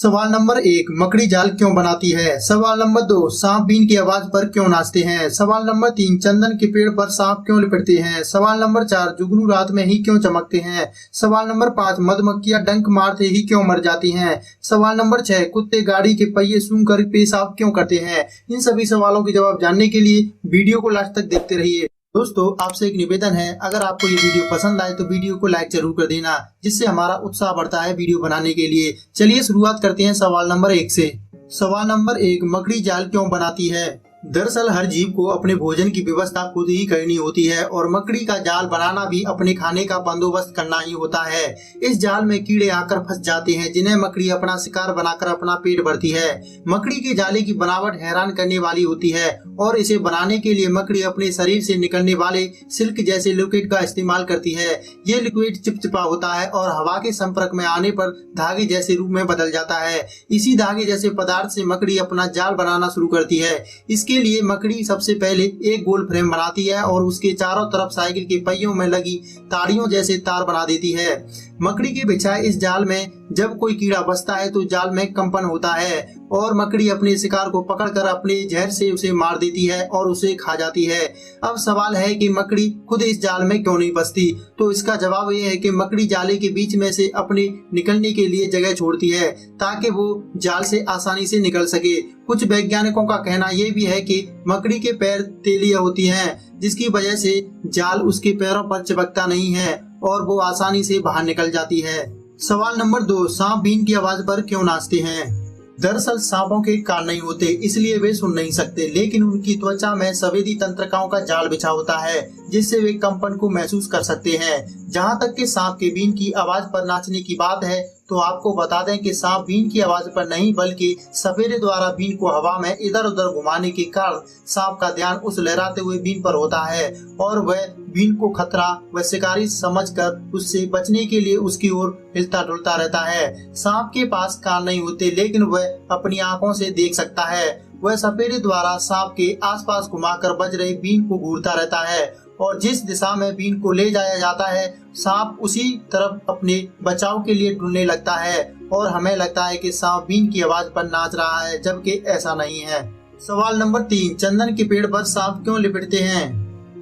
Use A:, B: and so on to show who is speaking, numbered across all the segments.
A: सवाल नंबर 1, मकड़ी जाल क्यों बनाती है। सवाल नंबर 2, सांप बीन की आवाज पर क्यों नाचते हैं। सवाल नंबर 3, चंदन के पेड़ पर सांप क्यों लिपटते हैं। सवाल नंबर 4, जुगनू रात में ही क्यों चमकते हैं। सवाल नंबर 5, मधुमक्खियां डंक मारते ही क्यों मर जाती हैं। सवाल नंबर 6, कुत्ते गाड़ी के पहिए सूंघकर पेशाब क्यों करते हैं। इन सभी सवालों के जवाब जानने के लिए वीडियो को लास्ट तक देखते रहिए। दोस्तों, आपसे एक निवेदन है, अगर आपको ये वीडियो पसंद आए तो वीडियो को लाइक जरूर कर देना, जिससे हमारा उत्साह बढ़ता है वीडियो बनाने के लिए। चलिए शुरुआत करते हैं सवाल नंबर 1 से। सवाल नंबर 1, मकड़ी जाल क्यों बनाती है। दरअसल हर जीव को अपने भोजन की व्यवस्था खुद ही करनी होती है और मकड़ी का जाल बनाना भी अपने खाने का बंदोबस्त करना ही होता है। इस जाल में कीड़े आकर फंस जाते हैं, जिन्हें मकड़ी अपना शिकार बनाकर अपना पेट भरती है। मकड़ी के जाले की बनावट हैरान करने वाली होती है और इसे बनाने के लिए मकड़ी अपने शरीर से निकलने वाले सिल्क जैसे लिक्विड का इस्तेमाल करती है। ये लिक्विड चिपचिपा होता है और हवा के संपर्क में आने पर धागे जैसे रूप में बदल जाता है। इसी धागे जैसे पदार्थ से मकड़ी अपना जाल बनाना शुरू करती है। इसके लिए मकड़ी सबसे पहले एक गोल फ्रेम बनाती है और उसके चारों तरफ साइकिल के पहियों में लगी ताड़ियों जैसे तार बना देती है। मकड़ी के बिछाए इस जाल में जब कोई कीड़ा बसता है तो जाल में कंपन होता है और मकड़ी अपने शिकार को पकड़कर अपने जहर से उसे मार देती है और उसे खा जाती है। अब सवाल है कि मकड़ी खुद इस जाल में क्यों नहीं बसती। तो इसका जवाब ये है कि मकड़ी जाले के बीच में से अपने निकलने के लिए जगह छोड़ती है ताकि वो जाल से आसानी से निकल सके। कुछ वैज्ञानिकों का कहना यह भी है कि मकड़ी के पैर तेलिया होती हैं, जिसकी वजह से जाल उसके पैरों पर चिपकता नहीं है और वो आसानी से बाहर निकल जाती है। सवाल नंबर 2, सांप बीन की आवाज पर क्यों नाचते हैं। दरअसल सांपों के कान नहीं होते, इसलिए वे सुन नहीं सकते, लेकिन उनकी त्वचा में संवेदी तंत्रिकाओं का जाल बिछा होता है, जिससे वे कंपन को महसूस कर सकते हैं। जहां तक कि सांप के बीन की आवाज पर नाचने की बात है, तो आपको बता दें कि सांप बीन की आवाज पर नहीं बल्कि सफेदे द्वारा बीन को हवा में इधर उधर घुमाने के कारण सांप का ध्यान उस लहराते हुए बीन पर होता है और वह बीन को खतरा व शिकारी समझकर उससे बचने के लिए उसकी ओर हिलता डुलता रहता है। सांप के पास कान नहीं होते, लेकिन वह अपनी आंखों से देख सकता है। वह सफेदे द्वारा सांप के आसपास घुमाकर बज रहे बीन को घूरता रहता है और जिस दिशा में बीन को ले जाया जाता है, सांप उसी तरफ अपने बचाव के लिए ढूंढने लगता है और हमें लगता है कि सांप बीन की आवाज पर नाच रहा है, जबकि ऐसा नहीं है। सवाल नंबर 3, चंदन के पेड़ पर सांप क्यों लिपटते हैं।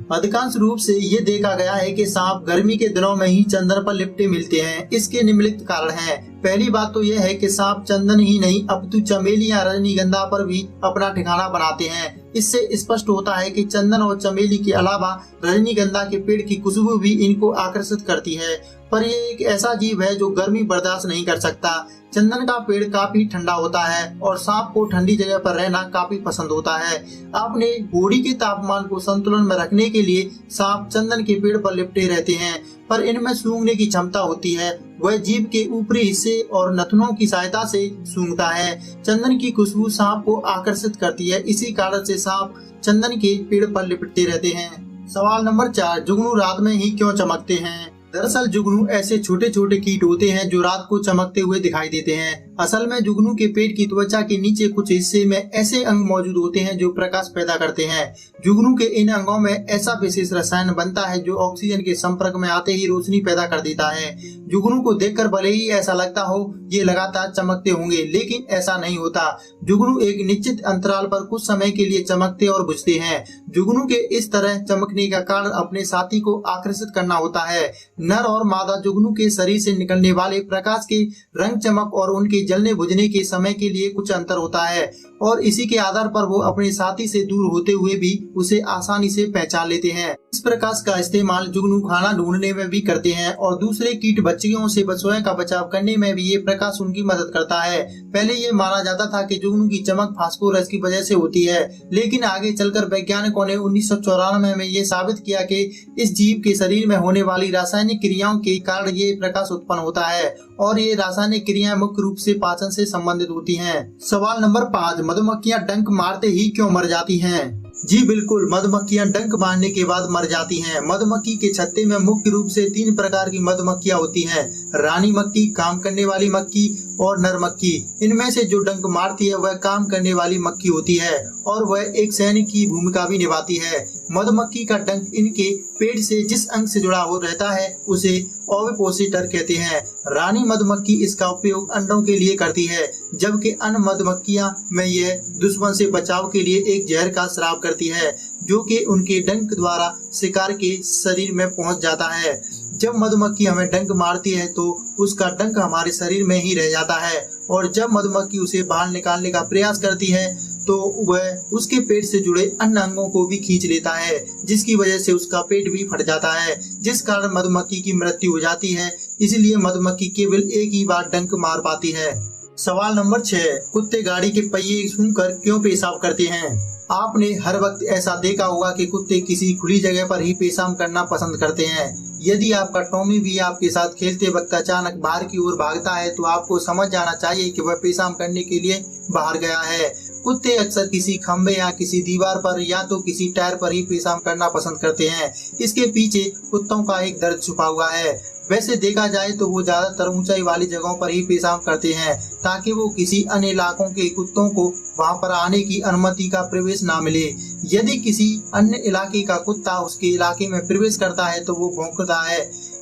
A: अधिकांश रूप से ये देखा गया है कि सांप गर्मी के दिनों में ही चंदन पर लिपटे मिलते हैं। इसके निम्नलिखित कारण हैं। पहली बात तो यह है कि सांप चंदन ही नहीं अपितु चमेली या रजनीगंधा पर भी अपना ठिकाना बनाते हैं। इससे स्पष्ट होता है कि चंदन और चमेली के अलावा रजनीगंधा के पेड़ की खुशबू भी इनको आकर्षित करती है। पर यह एक ऐसा जीव है जो गर्मी बर्दाश्त नहीं कर सकता। चंदन का पेड़ काफी ठंडा होता है और सांप को ठंडी जगह पर रहना काफी पसंद होता है। अपने बॉडी के तापमान को संतुलन में रखने के लिए सांप चंदन के पेड़ पर लिपटे रहते हैं, पर इनमें सूंघने की क्षमता होती है। वह जीभ के ऊपरी हिस्से और नथनों की सहायता से सूंघता है। चंदन की खुशबू सांप को आकर्षित करती है, इसी कारण से सांप चंदन के पेड़ पर लिपटते रहते हैं। सवाल नंबर 4, जुगनू रात में ही क्यों चमकते हैं। दरअसल जुगनू ऐसे छोटे छोटे कीट होते हैं जो रात को चमकते हुए दिखाई देते हैं। असल में जुगनू के पेट की त्वचा के नीचे कुछ हिस्से में ऐसे अंग मौजूद होते हैं जो प्रकाश पैदा करते हैं। जुगनू के इन अंगों में ऐसा विशेष रसायन बनता है जो ऑक्सीजन के संपर्क में आते ही रोशनी पैदा कर देता है। जुगनू को देखकर भले ही ऐसा लगता हो ये लगातार चमकते होंगे, लेकिन ऐसा नहीं होता। जुगनू एक निश्चित अंतराल पर कुछ समय के लिए चमकते और बुझते हैं। जुगनू के इस तरह चमकने का कारण अपने साथी को आकर्षित करना होता है। नर और मादा जुगनू के शरीर से निकलने वाले प्रकाश के रंग चमक और उनके जलने बुझने के समय के लिए कुछ अंतर होता है और इसी के आधार पर वो अपने साथी से दूर होते हुए भी उसे आसानी से पहचान लेते हैं। इस प्रकाश का इस्तेमाल जुगनू खाना ढूंढने में भी करते हैं और दूसरे कीट बच्चियों से स्वयं का बचाव करने में भी ये प्रकाश उनकी मदद करता है। पहले ये माना जाता था कि जुगनू की चमक फास्फोरस की वजह से होती है, लेकिन आगे चलकर वैज्ञानिकों ने 1994 में ये साबित किया कि इस जीव के शरीर में होने वाली रासायनिक क्रियाओं के कारण ये प्रकाश उत्पन्न होता है और ये रासायनिक क्रियाएं मुख्य रूप से पाचन से संबंधित होती हैं। सवाल नंबर 5, मधुमक्खियां डंक मारते ही क्यों मर जाती हैं। जी बिल्कुल, मधुमक्खियां डंक मारने के बाद मर जाती हैं। मधुमक्खी के छत्ते में मुख्य रूप से 3 प्रकार की मधुमक्खियां होती हैं, रानी मक्खी, काम करने वाली मक्खी और नर मक्खी। इनमें से जो डंक मारती है वह काम करने वाली मक्खी होती है और वह एक सैनिक की भूमिका भी निभाती है। मधुमक्खी का डंक इनके पेट से जिस अंग से जुड़ा हो रहता है उसे ओविपोसिटर कहते हैं। रानी मधुमक्खी इसका उपयोग अंडों के लिए करती है, जबकि अन्य मधुमक्खियां में यह दुश्मन से बचाव के लिए एक जहर का स्राव करती है, जो कि उनके डंक द्वारा शिकार के शरीर में पहुंच जाता है। जब मधुमक्खी हमें डंक मारती है तो उसका डंक हमारे शरीर में ही रह जाता है, और जब मधुमक्खी उसे बाहर निकालने का प्रयास करती है तो वह उसके पेट से जुड़े अन्य अंगों को भी खींच लेता है, जिसकी वजह से उसका पेट भी फट जाता है, जिस कारण मधुमक्खी की मृत्यु हो जाती है। इसलिए मधुमक्खी केवल एक ही बार डंक मार पाती है। सवाल नंबर 6, कुत्ते गाड़ी के पहिए सूंघकर क्यों पेशाब करते हैं? आपने हर वक्त ऐसा देखा होगा कि कुत्ते किसी खुली जगह पर ही पेशाब करना पसंद करते हैं। यदि आपका टॉमी भी आपके साथ खेलते वक्त अचानक बाहर की ओर भागता है तो आपको समझ जाना चाहिए कि वह पेशाब करने के लिए बाहर गया है। कुत्ते अक्सर किसी खंबे या किसी दीवार पर या तो किसी टायर पर ही पेशाब करना पसंद करते हैं। इसके पीछे कुत्तों का एक दर्द छुपा हुआ है। वैसे देखा जाए तो वो ज्यादातर ऊंचाई वाली जगहों पर ही पेशाब करते हैं, ताकि वो किसी अन्य इलाकों के कुत्तों को वहां पर आने की अनुमति का प्रवेश ना मिले। यदि किसी अन्य इलाके का कुत्ता उसके इलाके में प्रवेश करता है तो वो भौंकता है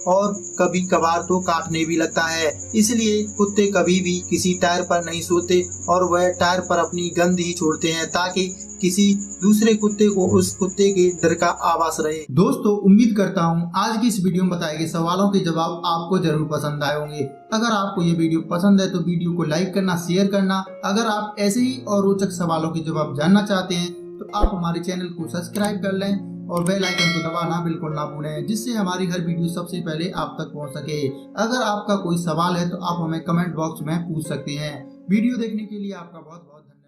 A: और कभी कभार तो काटने भी लगता है। इसलिए कुत्ते कभी भी किसी टायर पर नहीं सोते और वह टायर पर अपनी गंध ही छोड़ते हैं, ताकि किसी दूसरे कुत्ते को उस कुत्ते के डर का आभास रहे। दोस्तों, उम्मीद करता हूँ आज की इस वीडियो में बताए गए सवालों के जवाब आपको जरूर पसंद आए होंगे। अगर आपको ये वीडियो पसंद है तो वीडियो को लाइक करना, शेयर करना। अगर आप ऐसे ही और रोचक सवालों के जवाब जानना चाहते हैं तो आप हमारे चैनल को सब्सक्राइब कर लें और बेल आइकन को दबाना बिल्कुल ना भूलें, जिससे हमारी हर वीडियो सबसे पहले आप तक पहुंच सके। अगर आपका कोई सवाल है तो आप हमें कमेंट बॉक्स में पूछ सकते हैं। वीडियो देखने के लिए आपका बहुत बहुत धन्यवाद।